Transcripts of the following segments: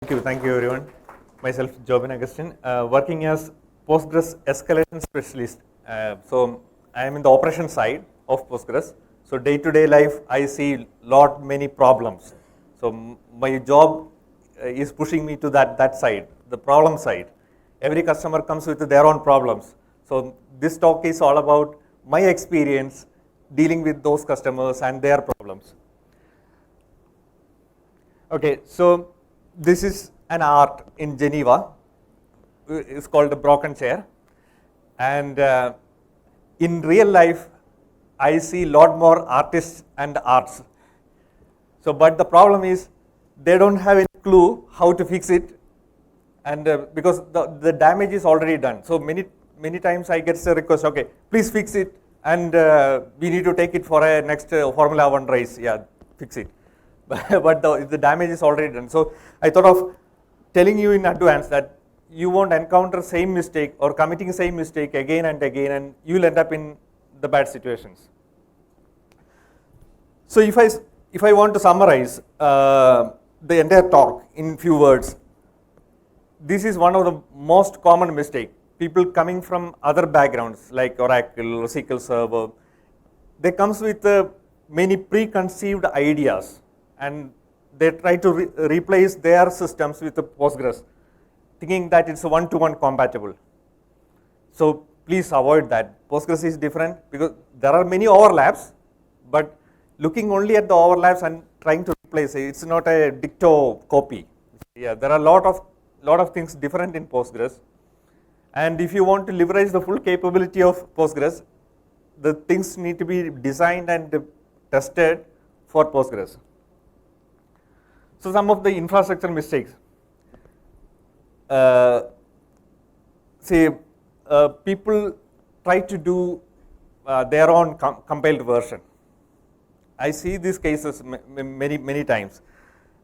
Thank you everyone. Myself Jobin Augustine, working as Postgres escalation specialist. So I am in the operation side of Postgres. So day to day life I see many problems. So my job is pushing me to that side, the problem side. Every customer comes with their own problems. So this talk is all about my experience dealing with those customers and their problems. Okay, so this is an art in Geneva. It's called the broken chair. And in real life, I see a lot more artists and arts. So, but the problem is they don't have any clue how to fix it, and because the damage is already done. So many times I get a request, okay, please fix it, and we need to take it for a next Formula 1 race. Yeah, fix it. But the damage is already done. So I thought of telling you in advance that you won't encounter same mistake or committing same mistake again and again, and you'll end up in the bad situations. So if I want to summarize the entire talk in few words, this is one of the most common mistake. People coming from other backgrounds like Oracle or SQL Server, they comes with many preconceived ideas, and they try to replace their systems with the Postgres, thinking that it's one-to-one compatible. So please avoid that. Postgres is different because there are many overlaps, but looking only at the overlaps and trying to replace it, it's not a dicto copy. Yeah, there are a lot of things different in Postgres, and if you want to leverage the full capability of Postgres, the things need to be designed and tested for Postgres. So some of the infrastructure mistakes. People try to do their own compiled version. I see these cases many times.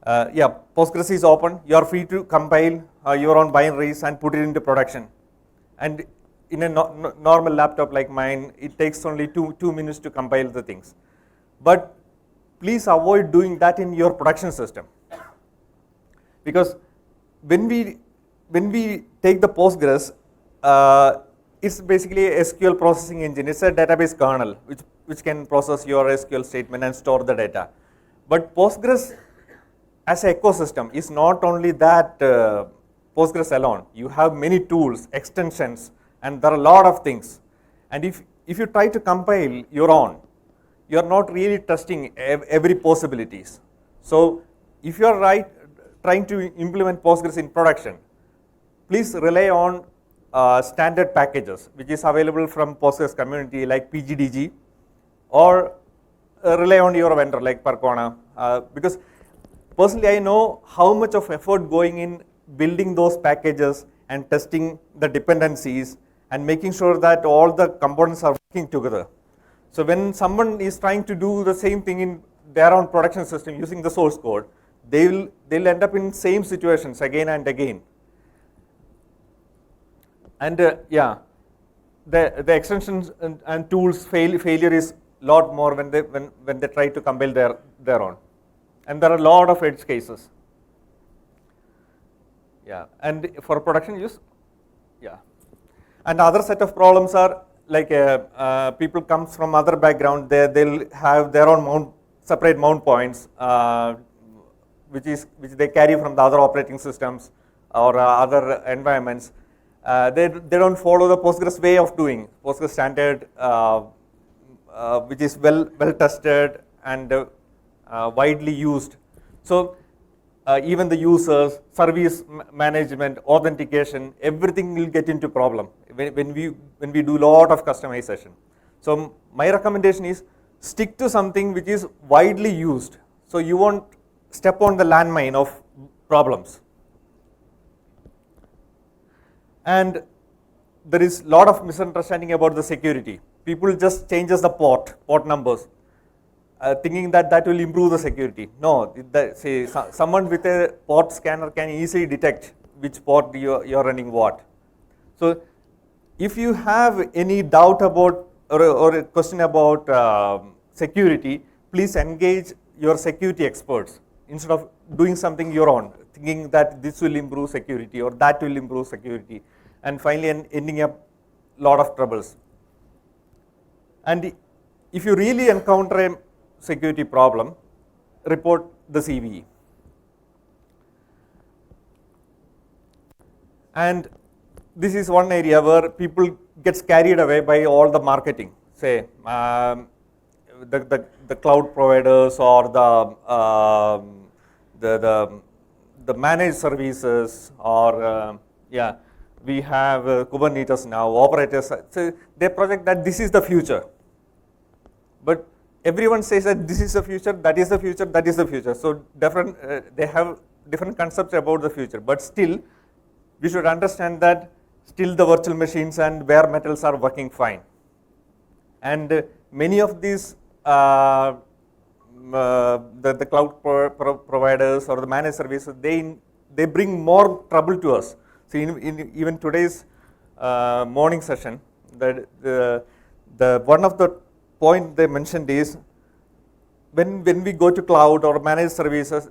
Postgres is open. You are free to compile your own binaries and put it into production. And in a normal laptop like mine, it takes only two minutes to compile the things. But please avoid doing that in your production system, because when we take the Postgres, it's basically a SQL processing engine. It's a database kernel which can process your SQL statement and store the data. But Postgres as an ecosystem is not only that Postgres alone. You have many tools, extensions, and there are a lot of things. And if you try to compile your own, you are not really testing every possibilities. So if you are trying to implement Postgres in production, please rely on standard packages which is available from Postgres community like PGDG, or rely on your vendor like Percona, because personally I know how much of effort going in building those packages and testing the dependencies and making sure that all the components are working together. So when someone is trying to do the same thing in their own production system using the source code, they'll end up in same situations again and again. And the extensions and tools failure is lot more when they try to compile their own, and there are a lot of edge cases. Yeah, and for production use, yeah, and other set of problems are like people comes from other background. They'll have their own separate mount points, which they carry from the other operating systems or other environments. They don't follow the Postgres way of doing Postgres standard, which is well tested and widely used. So even the users, service management, authentication, everything will get into problem when we do lot of customization. So my recommendation is stick to something which is widely used, so you won't step on the landmine of problems. And there is a lot of misunderstanding about the security. People just changes the port numbers, thinking that will improve the security. No, someone with a port scanner can easily detect which port you're running what. So if you have any doubt about or a question about security, please engage your security experts instead of doing something your own, thinking that this will improve security or that will improve security, and finally ending up lot of troubles. And if you really encounter a security problem, report the CVE. And this is one area where people gets carried away by all the marketing, say the cloud providers or the managed services, or yeah, we have Kubernetes now, operators. So they project that this is the future, but everyone says that this is the future, that is the future, that is the future. So different, they have different concepts about the future, but still we should understand that still the virtual machines and bare metals are working fine. And many of these the cloud providers or the managed services, they bring more trouble to us. See, in even today's morning session, that the one of the point they mentioned is when we go to cloud or managed services,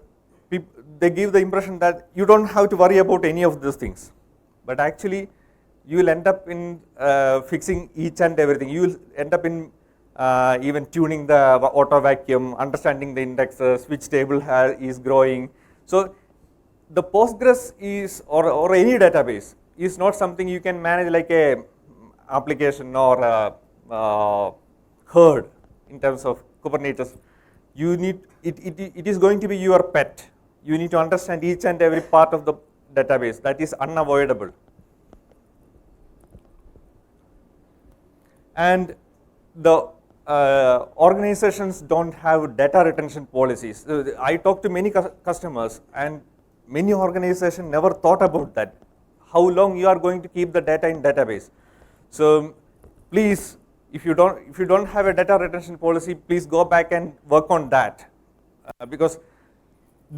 they give the impression that you don't have to worry about any of these things, but actually you will end up in fixing each and everything. You will end up in even tuning the auto vacuum, understanding the indexes, which table is growing. So the Postgres is, or any database, is not something you can manage like a application or a herd in terms of Kubernetes. You need it is going to be your pet. You need to understand each and every part of the database. That is unavoidable. And the organizations don't have data retention policies. I talk to many customers, and many organizations never thought about that. How long you are going to keep the data in database? So please, if you don't have a data retention policy, please go back and work on that, because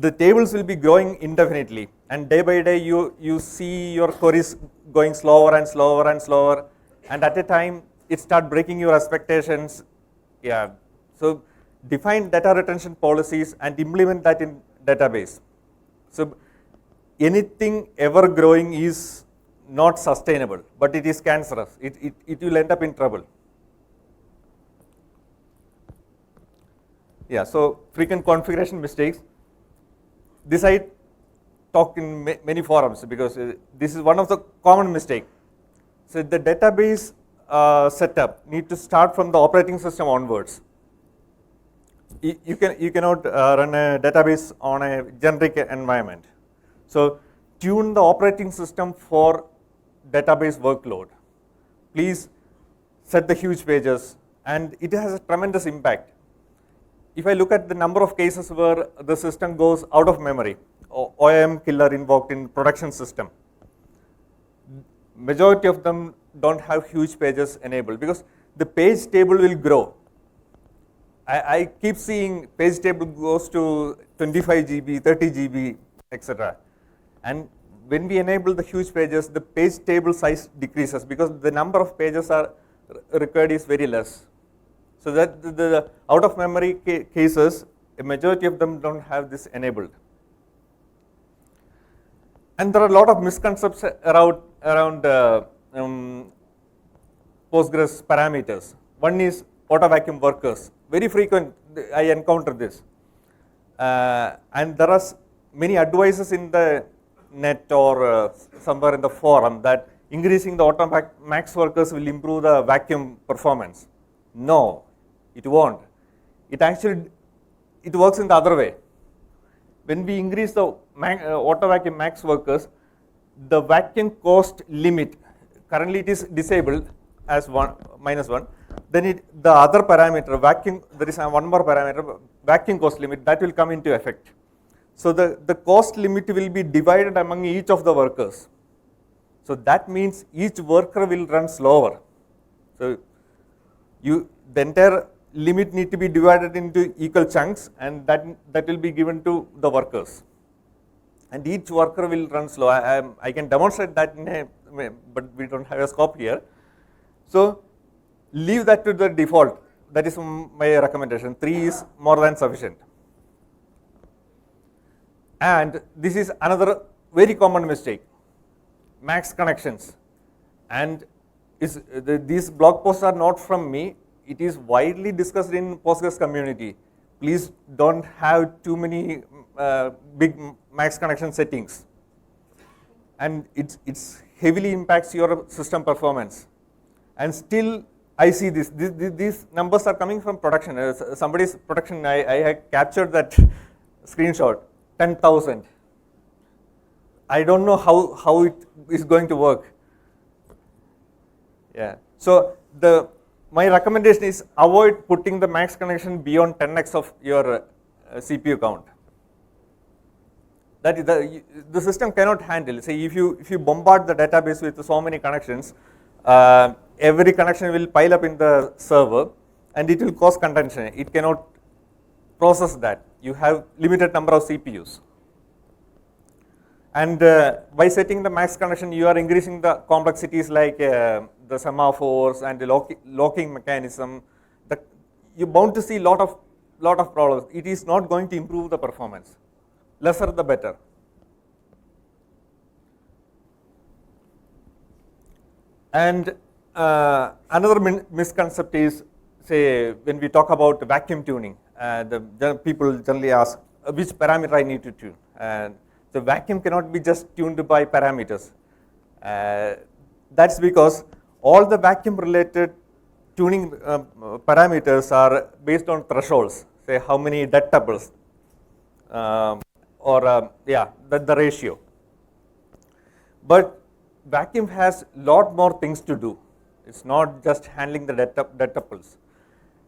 the tables will be growing indefinitely, and day by day you see your queries going slower and slower and slower, and at a time it start breaking your expectations. Yeah, so define data retention policies and implement that in database. So anything ever growing is not sustainable, but it is cancerous. It will end up in trouble. Yeah, so frequent configuration mistakes. This I talk in many forums, because this is one of the common mistakes. So the database setup need to start from the operating system onwards. You cannot run a database on a generic environment. So tune the operating system for database workload. Please set the huge pages, and it has a tremendous impact. If I look at the number of cases where the system goes out of memory, OIM killer invoked in production system, majority of them don't have huge pages enabled, because the page table will grow. I keep seeing page table goes to 25 GB, 30 GB, etc. And when we enable the huge pages, the page table size decreases, because the number of pages are required is very less. So that the out of memory cases, a majority of them don't have this enabled. And there are a lot of misconceptions around Postgres parameters. One is auto vacuum workers. Very frequent I encounter this. And there are many advices in the net or somewhere in the forum that increasing the auto max workers will improve the vacuum performance. No, it won't. It works in the other way. When we increase the auto vacuum max workers, the vacuum cost limit, currently it is disabled as -1, then the other parameter, vacuum, there is one more parameter, vacuum cost limit, that will come into effect. So the cost limit will be divided among each of the workers. So that means each worker will run slower. So the entire limit need to be divided into equal chunks, and that will be given to the workers. And each worker will run slow. I can demonstrate that, but we don't have a scope here. So leave that to the default. That is my recommendation. 3 is more than sufficient. And this is another very common mistake, max connections. And these blog posts are not from me, it is widely discussed in Postgres community. Please don't have too many big max connection settings. And it's heavily impacts your system performance. And still I see these numbers are coming from production. Somebody's production, I captured that screenshot, 10,000. I don't know how it is going to work. Yeah. So my recommendation is avoid putting the max connection beyond 10x of your CPU count. That is the system cannot handle. Say if you bombard the database with so many connections, every connection will pile up in the server and it will cause contention. It cannot process that. You have limited number of CPUs. And by setting the max connection, you are increasing the complexities like the semaphores and the locking mechanism. You're bound to see lot of problems. It is not going to improve the performance. Lesser the better. And another misconcept is, say, when we talk about vacuum tuning, the people generally ask which parameter I need to tune. And the vacuum cannot be just tuned by parameters. That's because all the vacuum related tuning parameters are based on thresholds, say how many dead tuples, the ratio. But vacuum has lot more things to do. It's not just handling the dead tuples.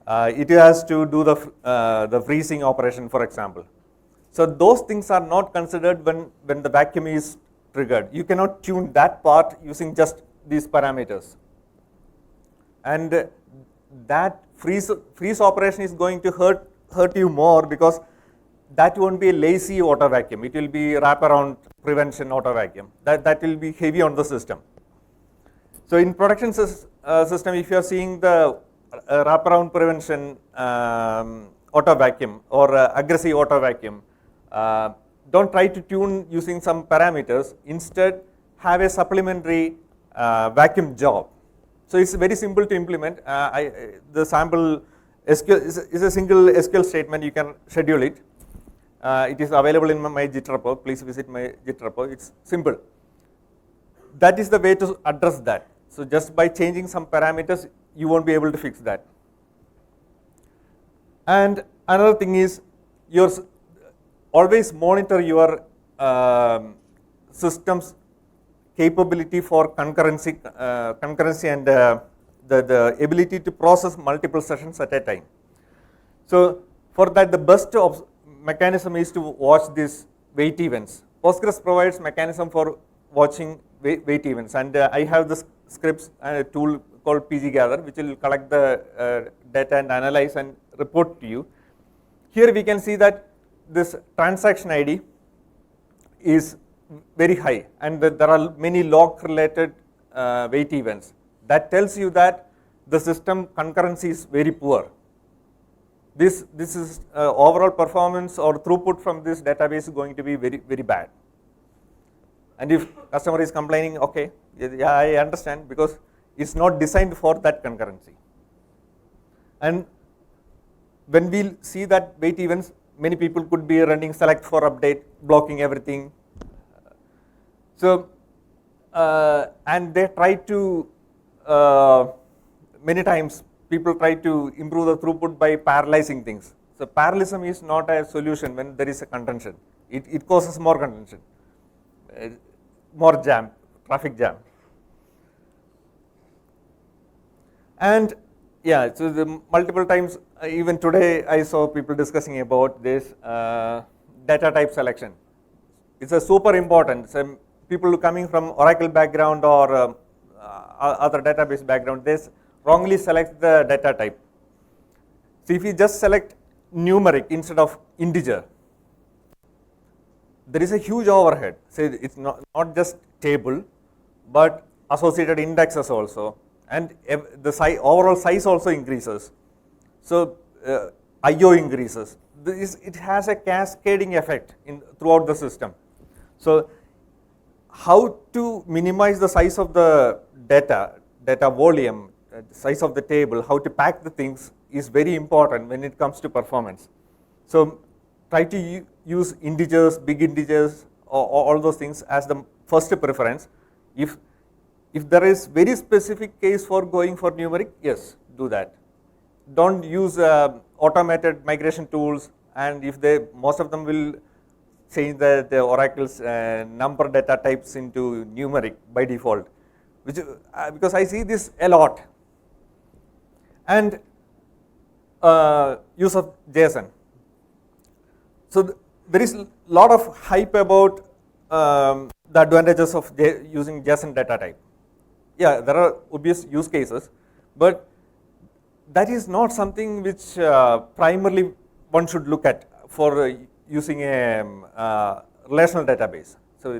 It has to do the freezing operation, for example. So those things are not considered when the vacuum is triggered. You cannot tune that part using just these parameters. And that freeze operation is going to hurt you more because that won't be a lazy auto vacuum. It will be wraparound prevention auto vacuum. That will be heavy on the system. So in production system, if you are seeing the wraparound prevention auto vacuum or aggressive auto vacuum, don't try to tune using some parameters. Instead, have a supplementary vacuum job. So it's very simple to implement. The sample SQL is a single SQL statement. You can schedule it. It is available in my Git repo. Please visit my Git repo. It's simple. That is the way to address that. So just by changing some parameters, you won't be able to fix that. And another thing is, always monitor your system's capability for concurrency and the ability to process multiple sessions at a time. So for that, the best mechanism is to watch these wait events. Postgres provides mechanism for watching wait events, and I have this scripts and a tool called PGGather, which will collect the data and analyze and report to you. Here we can see that this transaction ID is very high, and there are many log related wait events. That tells you that the system concurrency is very poor. This is overall performance or throughput from this database is going to be very bad. And if customer is complaining, okay, yeah, I understand, because it's not designed for that concurrency. And when we see that wait events, many people could be running select for update, blocking everything. So, and they try to, many times people try to improve the throughput by parallelizing things. So parallelism is not a solution when there is a contention. It causes more contention, more jam, traffic jam. And yeah, so the multiple times, even today I saw people discussing about this data type selection. It's a super important. So people coming from Oracle background or other database background, they wrongly select the data type. So if you just select numeric instead of integer, there is a huge overhead. So it's not just table, but associated indexes also, and the overall size also increases. So I/O increases. It has a cascading effect throughout the system. So how to minimize the size of the data volume, size of the table, how to pack the things is very important when it comes to performance. So try to use integers, big integers, or all those things as the first preference. If there is very specific case for going for numeric, yes, do that. Don't use automated migration tools, and if most of them will change the Oracle's number data types into numeric by default, which because I see this a lot. And use of JSON. So there is a lot of hype about the advantages of using JSON data type. Yeah, there are obvious use cases, but that is not something which primarily one should look at for using a relational database. So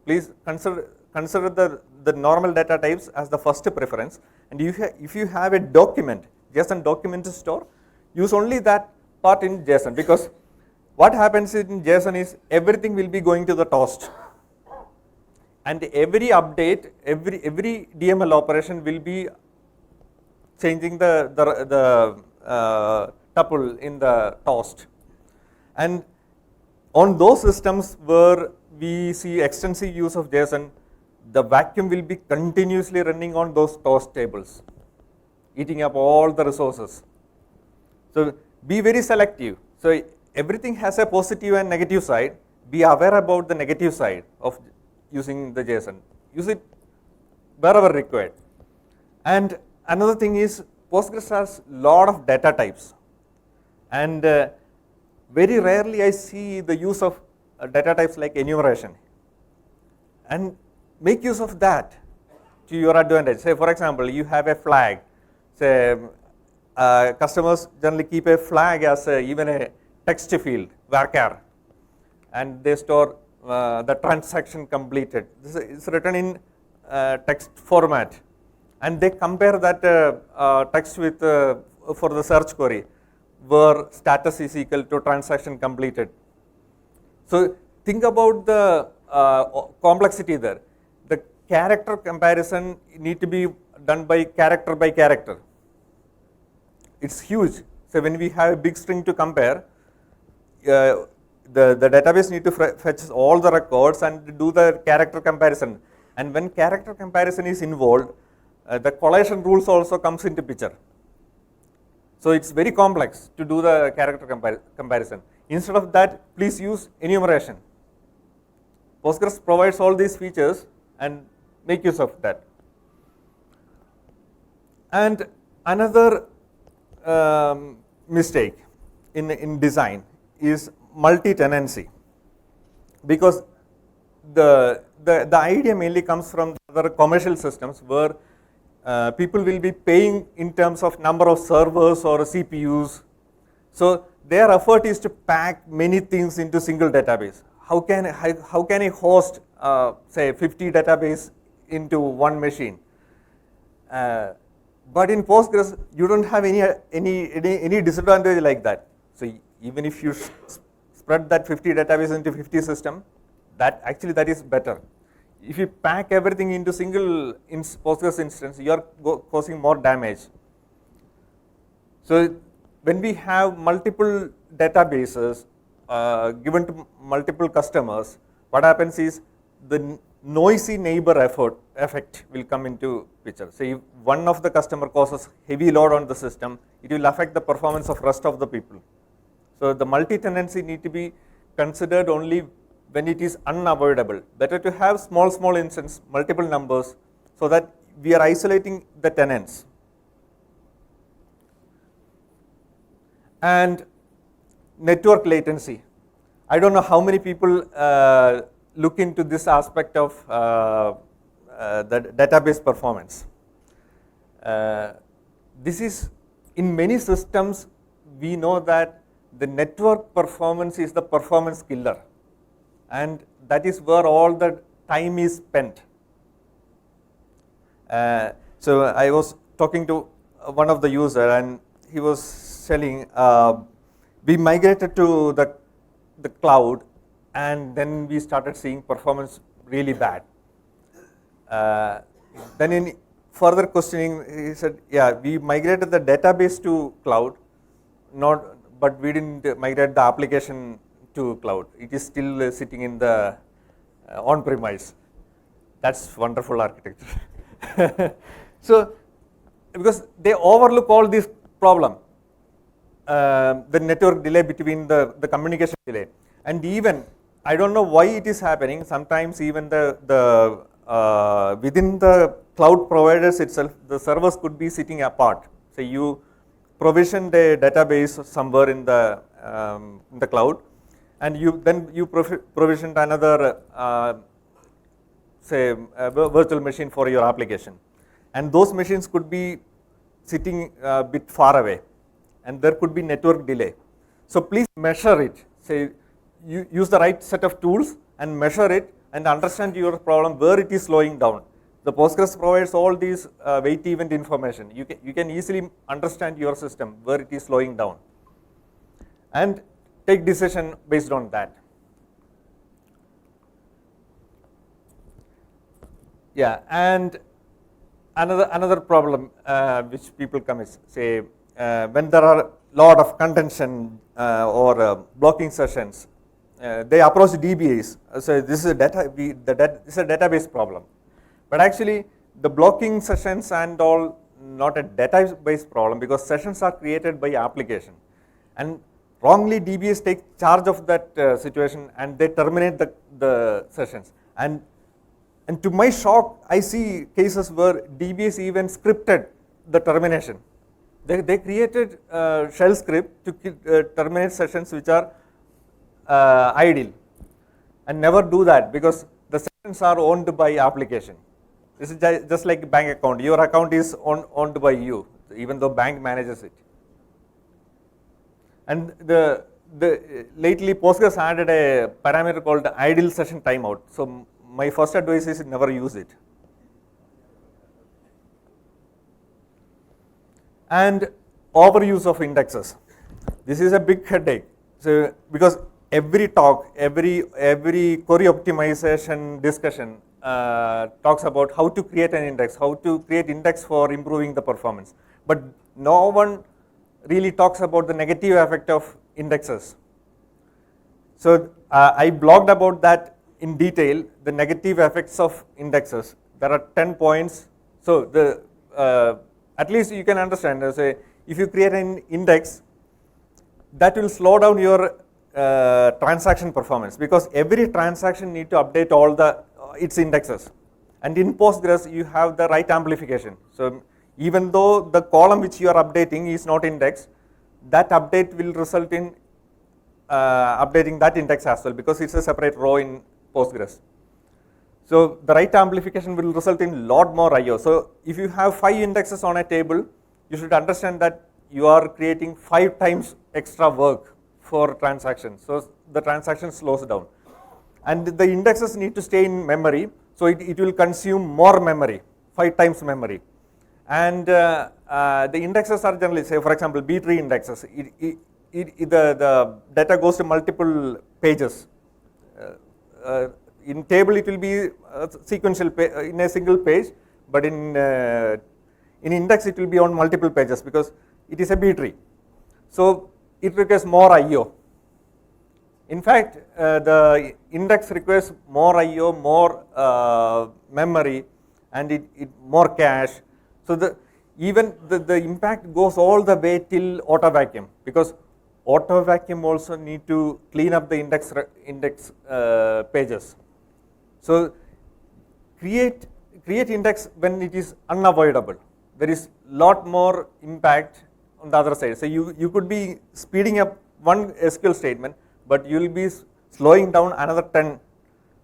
please consider the normal data types as the first preference, and if you have a document, JSON document to store, use only that part in JSON, because what happens in JSON is everything will be going to the toast, and every update, every DML operation will be changing the tuple in the toast. And on those systems where we see extensive use of JSON, the vacuum will be continuously running on those toast tables, eating up all the resources. So be very selective. So everything has a positive and negative side. Be aware about the negative side of using the JSON. Use it wherever required. And another thing is, Postgres has a lot of data types, and very rarely I see the use of data types like enumeration, and make use of that to your advantage. Say for example, you have a flag. Say customers generally keep a flag as even a text field, varchar, and they store the transaction completed. This is written in text format, and they compare that text with for the search query, where status is equal to transaction completed. So think about the complexity there. The character comparison need to be done by character. It's huge. So when we have a big string to compare, the database need to fetch all the records and do the character comparison. And when character comparison is involved, the collation rules also comes into picture. So it's very complex to do the character comparison. Instead of that, please use enumeration. Postgres provides all these features, and make use of that. And another mistake in design is multi-tenancy, because the idea mainly comes from other commercial systems where people will be paying in terms of number of servers or CPUs. So their effort is to pack many things into single database. How can I host say 50 database into one machine? But in Postgres, you don't have any disadvantage like that. So even if you spread that 50 database into 50 system, that is better. If you pack everything into single Postgres instance, you are causing more damage. So when we have multiple databases given to multiple customers, what happens is the noisy neighbor effect will come into picture. So if one of the customer causes heavy load on the system, it will affect the performance of rest of the people. So the multi-tenancy need to be considered only when it is unavoidable. Better to have small instance, multiple numbers, so that we are isolating the tenants. And network latency. I don't know how many people look into this aspect of the database performance. This is, in many systems, we know that the network performance is the performance killer, and that is where all the time is spent. So I was talking to one of the user, and he was selling we migrated to the cloud, and then we started seeing performance really bad. Then in further questioning, he said, yeah, we migrated the database to cloud, but we didn't migrate the application to cloud. It is still sitting in the on-premise. That's wonderful architecture. So, because they overlook all these problems, the network delay between the communication delay, and even I don't know why it is happening. Sometimes even the within the cloud providers itself, the servers could be sitting apart. So you provisioned a database somewhere in the cloud, and then you provisioned another say virtual machine for your application, and those machines could be sitting a bit far away, and there could be network delay. So please measure it. Say you use the right set of tools and measure it and understand your problem where it is slowing down. The Postgres provides all these wait event information. You can easily understand your system where it is slowing down and take decision based on that. Yeah, and another problem which people come is, say, when there are lot of contention or blocking sessions, they approach DBAs. So this is a this is a database problem, but actually the blocking sessions and all not a database problem, because sessions are created by application, and wrongly DBAs take charge of that situation and they terminate the sessions. And to my shock, I see cases where DBAs even scripted the termination. They created shell script to terminate sessions which are idle, and never do that because the sessions are owned by application. This is just like bank account. Your account is owned by you, even though bank manages it. And lately Postgres added a parameter called idle session timeout. So my first advice is never use it. And overuse of indexes. This is a big headache. So because every talk, every query optimization discussion talks about how to create an index, how to create index for improving the performance. But no one really talks about the negative effect of indexes. So I blogged about that in detail, the negative effects of indexes. There are 10 points. So at least you can understand, say, if you create an index, that will slow down your transaction performance, because every transaction need to update all its indexes. And in Postgres, you have the right amplification. So even though the column which you are updating is not indexed, that update will result in updating that index as well, because it's a separate row in Postgres. So the right amplification will result in lot more I/O. So if you have 5 indexes on a table, you should understand that you are creating 5 times extra work for transactions. So the transaction slows down, and the indexes need to stay in memory. So it will consume more memory, 5 times memory. And the indexes are generally, say for example, B-tree indexes. The data goes to multiple pages. In table it will be sequential in a single page, but in index it will be on multiple pages because it is a B-tree. So it requires more I/O. In fact, the index requires more I/O, more memory, and it more cache. So even the impact goes all the way till auto vacuum, because auto vacuum also need to clean up the index pages. So create index when it is unavoidable. There is lot more impact on the other side. So you could be speeding up one SQL statement, but you will be slowing down another 10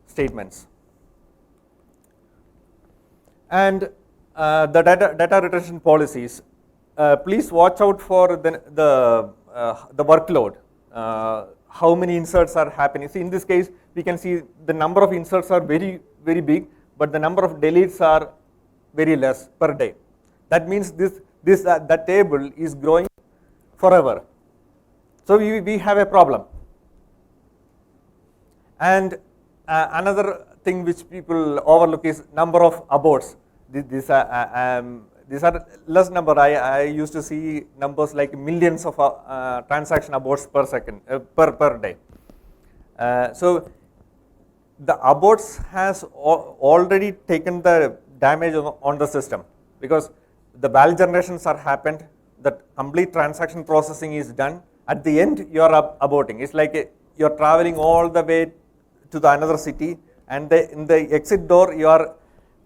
statements. And the data retention policies, please watch out for the workload. How many inserts are happening? See, in this case, we can see the number of inserts are very, very big, but the number of deletes are very less per day. That means that table is growing forever. So we have a problem. And another thing which people overlook is number of aborts. These are less number. I used to see numbers like millions of transaction aborts per second, per day. So the aborts has already taken the damage on the system, because the value generations are happened, the complete transaction processing is done. At the end, you are aborting. It's like you are traveling all the way to the another city, and in the exit door you are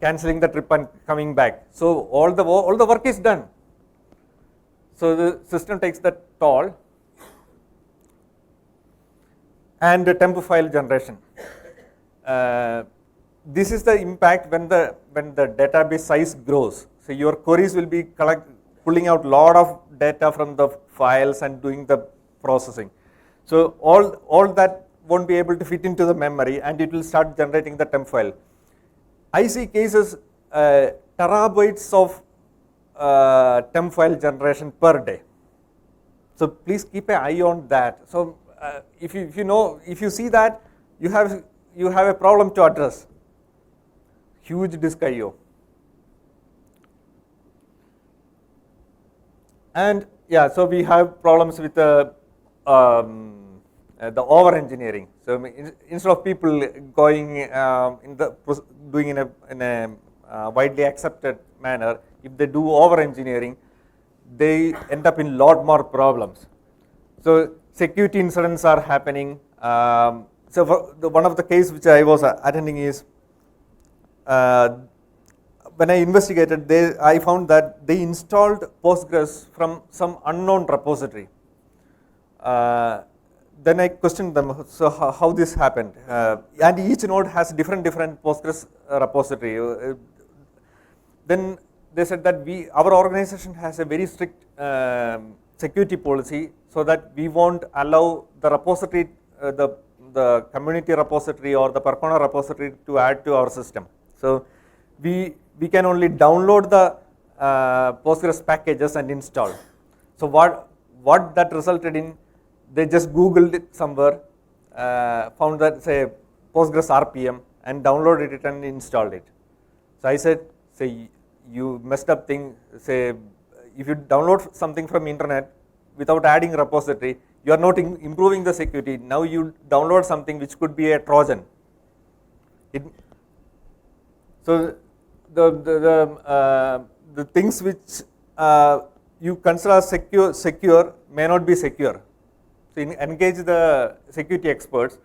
cancelling the trip and coming back. So all the work is done. So the system takes the toll. And the temp file generation. This is the impact when the database size grows. So your queries will be pulling out lot of data from the files and doing the processing. So all that won't be able to fit into the memory, and it will start generating the temp file. I see cases terabytes of temp file generation per day. So please keep an eye on that. So if you see that, you have a problem to address. Huge disk I/O. And yeah, so we have problems with the over engineering. So instead of people going doing in a widely accepted manner, if they do over engineering, they end up in lot more problems. So security incidents are happening. So one of the case which I was attending is when I investigated, I found that they installed Postgres from some unknown repository. Then I questioned them, so how this happened? And each node has different Postgres repository. Then they said that our organization has a very strict security policy, so that we won't allow the repository, the community repository or the Percona repository to add to our system. So we can only download the Postgres packages and install. So what that resulted in, they just Googled it somewhere, found that say Postgres RPM and downloaded it and installed it. So I said, say you messed up thing. Say if you download something from internet without adding repository, you are not improving the security. Now you download something which could be a Trojan. So the things which you consider secure may not be secure. So engage the security experts.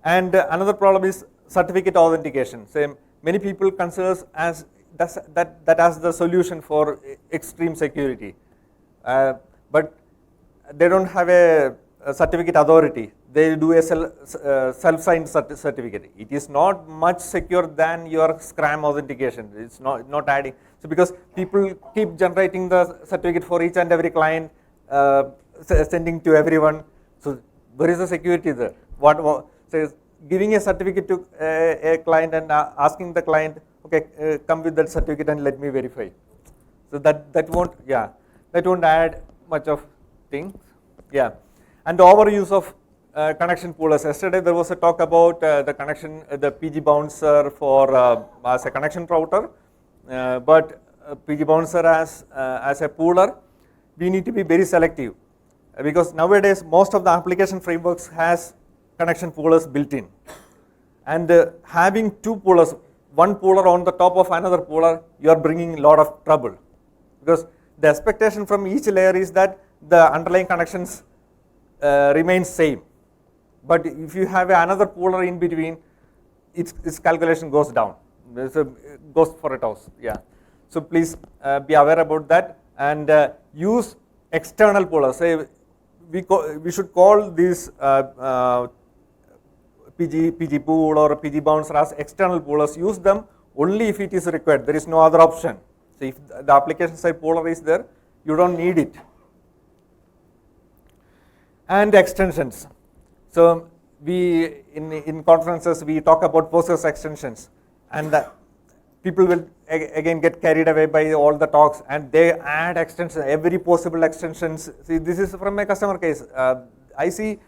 And another problem is certificate authentication. So many people consider that as the solution for extreme security, but they don't have a certificate authority. They do a self-signed certificate. It is not much secure than your SCRAM authentication. It's not adding. So because people keep generating the certificate for each and every client, sending to everyone. So where is the security there? So giving a certificate to a client and asking the client, okay, come with that certificate and let me verify. So that won't add much of things. Yeah, and the overuse of connection poolers. Yesterday there was a talk about the PG bouncer for as a connection router, but PG bouncer as a pooler, we need to be very selective, because nowadays most of the application frameworks has connection poolers built in, and having two poolers, one pooler on the top of another pooler, you are bringing a lot of trouble, because the expectation from each layer is that the underlying connections remain same. But if you have another pooler in between, its calculation goes down. So it goes for a toss. Yeah. So please be aware about that, and use external poolers. Say we should call this PG pool or PG bouncer as external poolers. Use them only if it is required. There is no other option. So if the application side pooler is there, you don't need it. And extensions. So we in conferences we talk about Postgres extensions, and people will again get carried away by all the talks, and they add extensions, every possible extensions. See, this is from a customer case. I see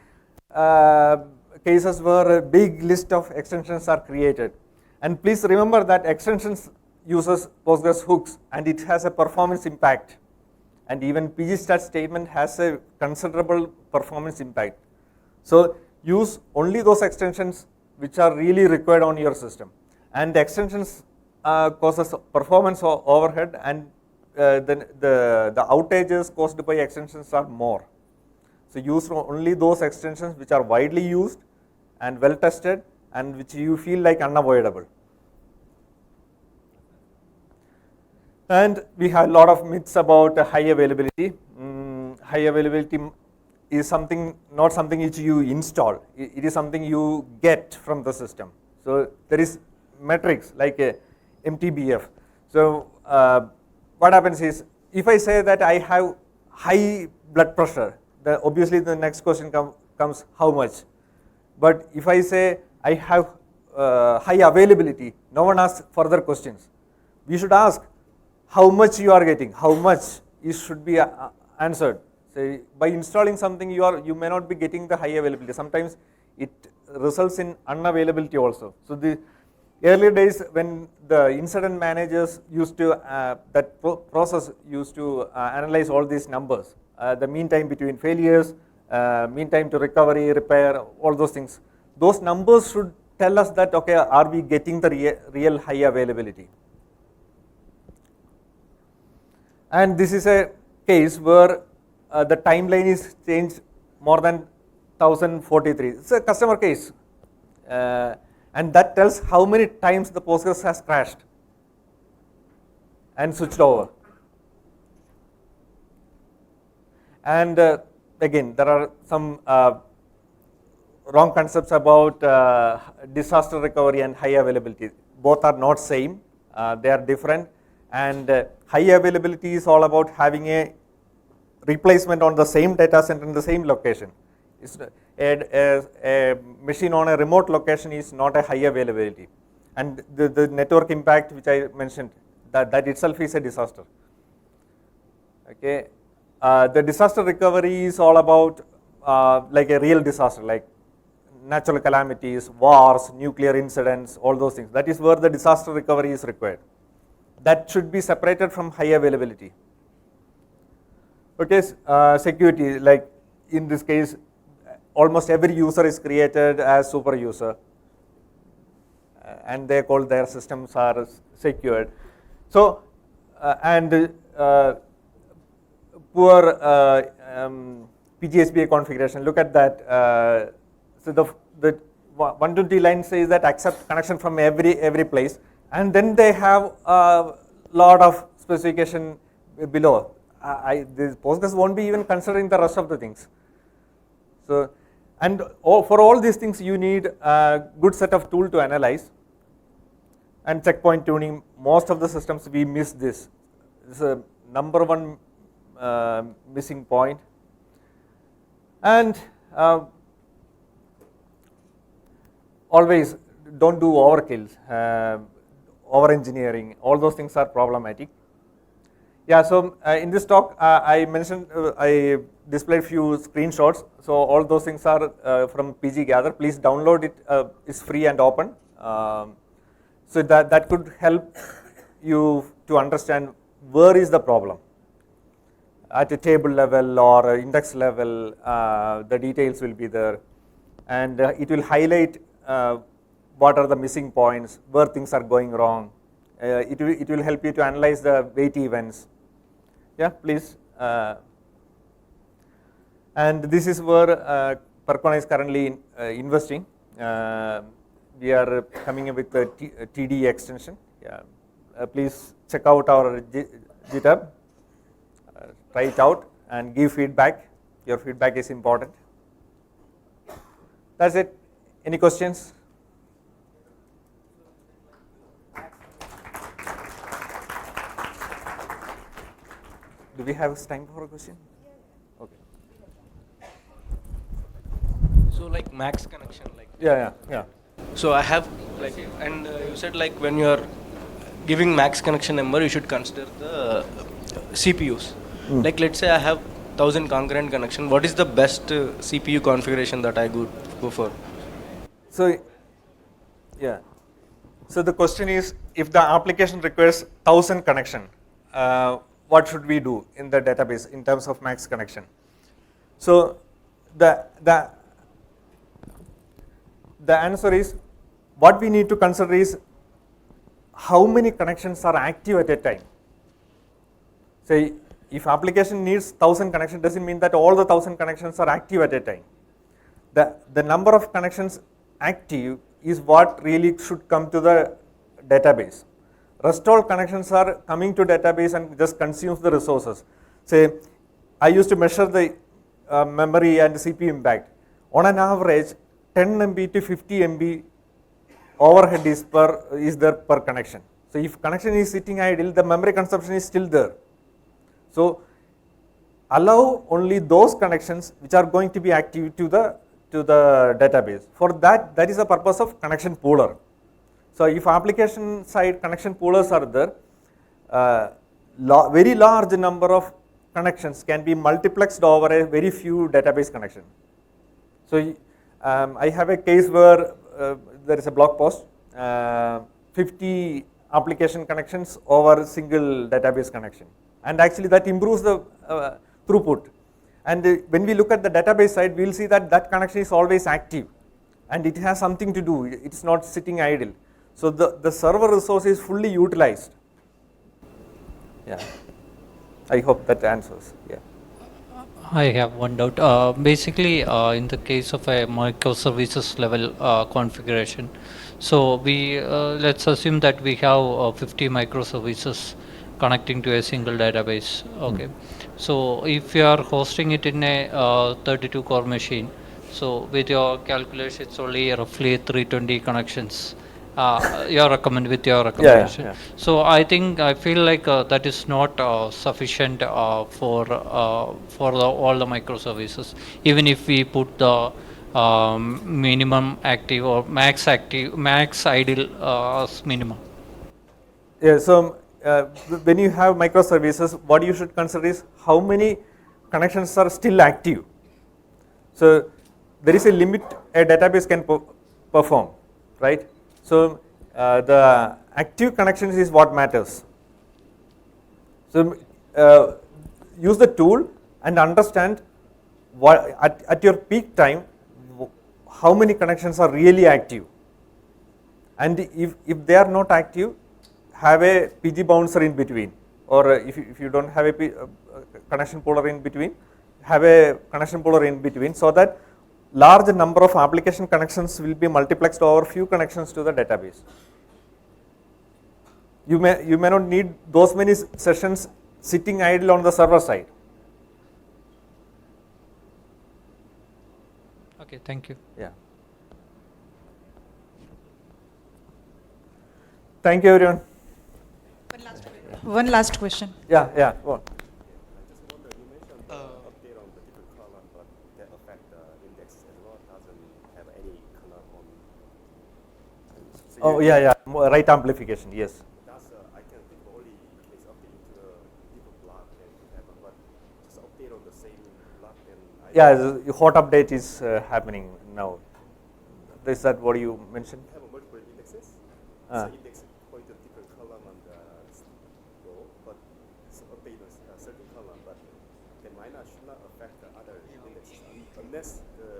cases where a big list of extensions are created. And please remember that extensions uses Postgres hooks, and it has a performance impact. And even pgstat statement has a considerable performance impact. So use only those extensions which are really required on your system. And the extensions causes performance overhead, and the outages caused by extensions are more. So use only those extensions which are widely used and well tested and which you feel like unavoidable. And we have a lot of myths about high availability. High availability is not something which you install. It is something you get from the system. So there is metrics like a MTBF. So what happens is, if I say that I have high blood pressure, obviously the next question comes how much. But if I say I have high availability, no one asks further questions. We should ask how much you are getting, how much should be answered. So by installing something, you may not be getting the high availability. Sometimes it results in unavailability also. So the earlier days when the incident managers used to, that process used to analyze all these numbers, the mean time between failures, mean time to recovery, repair, all those things. Those numbers should tell us that, okay, are we getting the real high availability? And this is a case where the timeline is changed more than 1043. It's a customer case. And that tells how many times the Postgres has crashed and switched over. And again, there are some wrong concepts about disaster recovery and high availability. Both are not same, they are different. And high availability is all about having a replacement on the same data center in the same location. A machine on a remote location is not a high availability. And the network impact which I mentioned, that itself is a disaster. Okay. The disaster recovery is all about like a real disaster, like natural calamities, wars, nuclear incidents, all those things. That is where the disaster recovery is required. That should be separated from high availability. Okay, security, like in this case, almost every user is created as super user, and they call their systems are secured. So, poor PGSBA configuration, look at that. So the 120 line says that accept connection from every place, and then they have a lot of specification below. This Postgres won't be even considering the rest of the things. So, and for all these things, you need a good set of tool to analyze. And checkpoint tuning, most of the systems we miss this. This is a number one missing point. And always don't do overkills, over engineering, all those things are problematic. Yeah, so in this talk I mentioned, I displayed few screenshots. So all those things are from PG Gather. Please download it, it's free and open. So that could help you to understand where is the problem. At a table level or index level, the details will be there, and it will highlight what are the missing points, where things are going wrong. It will help you to analyze the wait events. Yeah, please. And this is where Percona is currently investing. We are coming up with the TD extension. Yeah, please check out our GitHub. Try it out and give feedback. Your feedback is important. That's it. Any questions? Do we have time for a question? Okay. So like max connection, like yeah. So I have like, and you said like when you're giving max connection number, you should consider the CPUs. Like let's say I have 1000 concurrent connection. What is the best CPU configuration that I go for? So, yeah. So the question is, if the application requires 1000 connection, what should we do in the database in terms of max connection? So the answer is, what we need to consider is how many connections are active at a time. Say, if application needs 1000 connections, doesn't mean that all the 1000 connections are active at a time. The number of connections active is what really should come to the database. Rest all connections are coming to database and just consumes the resources. Say, I used to measure the memory and CPU impact. On an average, 10 MB to 50 MB overhead is there per connection. So if connection is sitting idle, the memory consumption is still there. So allow only those connections which are going to be active to the database. For that is the purpose of connection pooler. So if application side connection poolers are there, very large number of connections can be multiplexed over a very few database connection. So I have a case where there is a blog post, 50 application connections over single database connection, and actually that improves the throughput. And when we look at the database side, we will see that connection is always active and it has something to do, it is not sitting idle. So the server resource is fully utilized. Yeah, I hope that answers. Yeah. I have one doubt. Basically, in the case of a microservices level configuration, so we let's assume that we have 50 microservices connecting to a single database. Okay, so if you are hosting it in a 32 core machine, so with your calculation, it's only roughly 320 connections. Your recommend with your recommendation. Yeah. So I feel like that is not sufficient for all the microservices. Even if we put the minimum active or max idle as minimum. Yeah, so when you have microservices, what you should consider is how many connections are still active. So there is a limit a database can perform, right? So the active connections is what matters. So use the tool and understand what at your peak time how many connections are really active, and if they are not active, have a PG bouncer in between, or if you don't have a connection pooler in between, have a connection pooler in between, so that large number of application connections will be multiplexed over few connections to the database. You may not need those many sessions sitting idle on the server side. Okay, thank you. Yeah. Thank you, everyone. One last question. Yeah. Go on. Oh yeah, right amplification, yes. That's I can think only case update into a different block and happen, but just update on the same block and Yeah, the hot update is happening now. Is that what you mentioned? have multiple indexes. So index point to different column on the row, but so update on a certain column, but they might not should not affect the other indexes unless the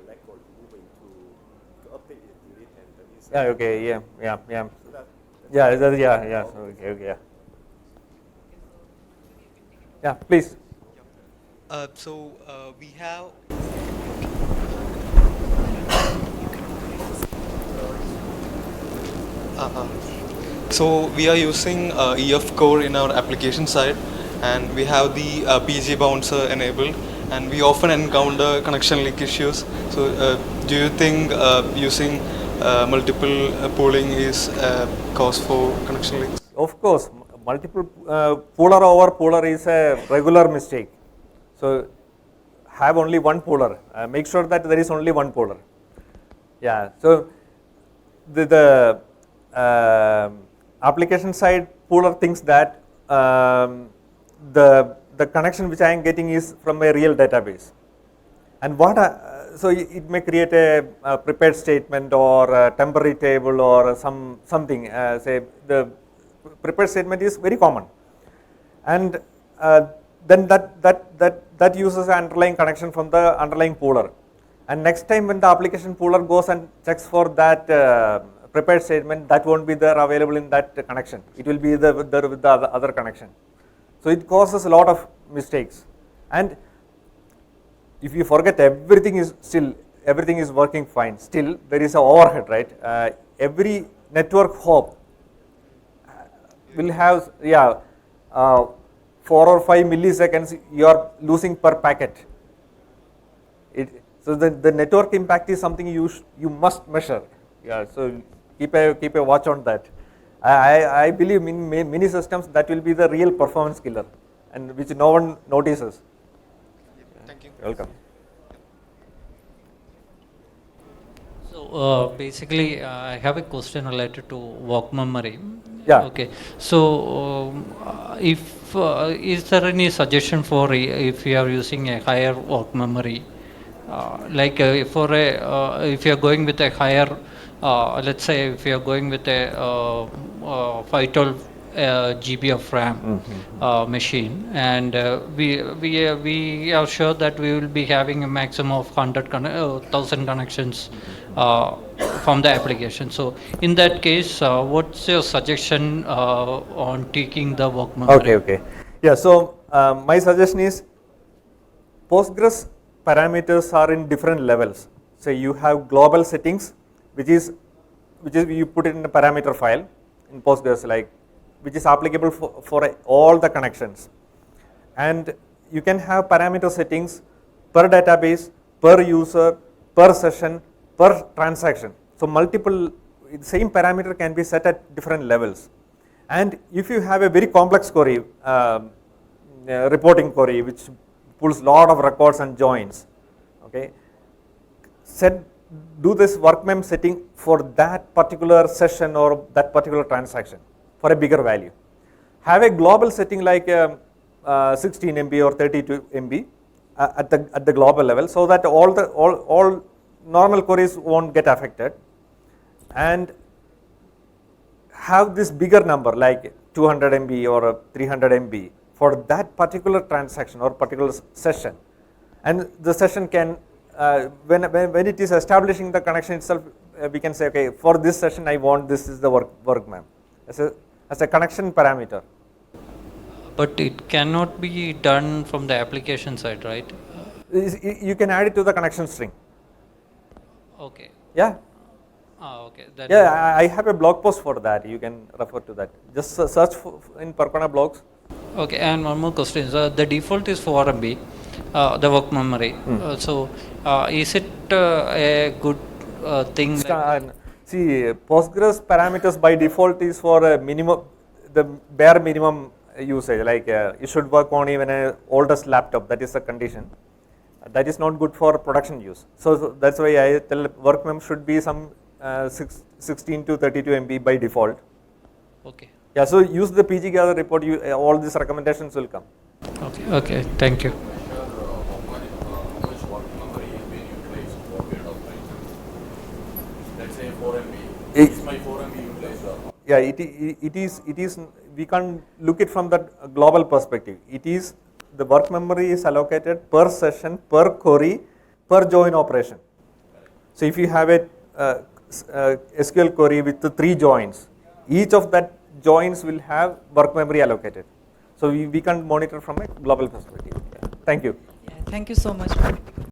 record moving to update it, delete and the insert. Yeah, okay, yeah. So that Yeah, okay, yeah. Yeah, please. We have so we are using EF core in our application side, and we have the PG bouncer enabled, and we often encounter connection leak issues. So do you think using multiple pooling is a cause for connection leaks? Of course, multiple pooler over pooler is a regular mistake. So have only one pooler. Make sure that there is only one pooler. Yeah. So the application side pooler thinks that the connection which I am getting is from a real database. And so it may create a prepared statement or a temporary table or something. Say the prepared statement is very common, and then that uses an underlying connection from the underlying pooler. And next time when the application pooler goes and checks for that prepared statement, that won't be there available in that connection. It will be there with the other connection. So it causes a lot of mistakes. And if you forget everything is working fine, still there is an overhead, right? Every network hop will have 4 or 5 milliseconds you are losing per packet. So the network impact is something you must measure. Yeah, so keep a watch on that. I believe in many systems that will be the real performance killer, and which no one notices. Thank you. Welcome. So basically, I have a question related to work memory. Yeah. Okay. So if is there any suggestion for if you are using a higher work memory, like if you are going with a higher, let's say if you are going with a 512 GB of RAM machine, and we are sure that we will be having a maximum of 1,000 connections from the application. So in that case, what's your suggestion on taking the work memory? Okay. Yeah. So my suggestion is Postgres parameters are in different levels. So you have global settings, which is you put it in a parameter file in Postgres, like which is applicable for all the connections. And you can have parameter settings per database, per user, per session, per transaction. So same parameter can be set at different levels. And if you have a very complex query, reporting query, which pulls a lot of records and joins, okay, do this work mem setting for that particular session or that particular transaction for a bigger value. Have a global setting like 16 MB or 32 MB at the global level, so that all normal queries won't get affected, and have this bigger number like 200 MB or 300 MB for that particular transaction or particular session. And the session can, when it is establishing the connection itself, we can say, okay, for this session I want this is the work mem as a connection parameter. But it cannot be done from the application side, right? You can add it to the connection string. Okay. Yeah. Okay. Yeah, I have a blog post for that. You can refer to that. Just search in Percona blogs. Okay, and one more question. The default is 4 MB, the work memory. So, is it a good thing? See, Postgres parameters by default is for the bare minimum usage. Like it should work on even an oldest laptop. That is a condition. That is not good for production use. So that's why I tell work mem should be some 16 to 32 MB by default. Okay. Yeah, so use the PG gather report, all these recommendations will come. Okay, thank you. Which work memory has been utilized for a period of time? Let's say 4 MB. Is my 4 MB utilized or not? Yeah, it is, we can't look it from that global perspective. It is, the work memory is allocated per session, per query, per join operation. So if you have a SQL query with the 3 joins, each of that joins will have work memory allocated. So we can monitor from a global perspective. Yeah. Thank you. Yeah, thank you so much.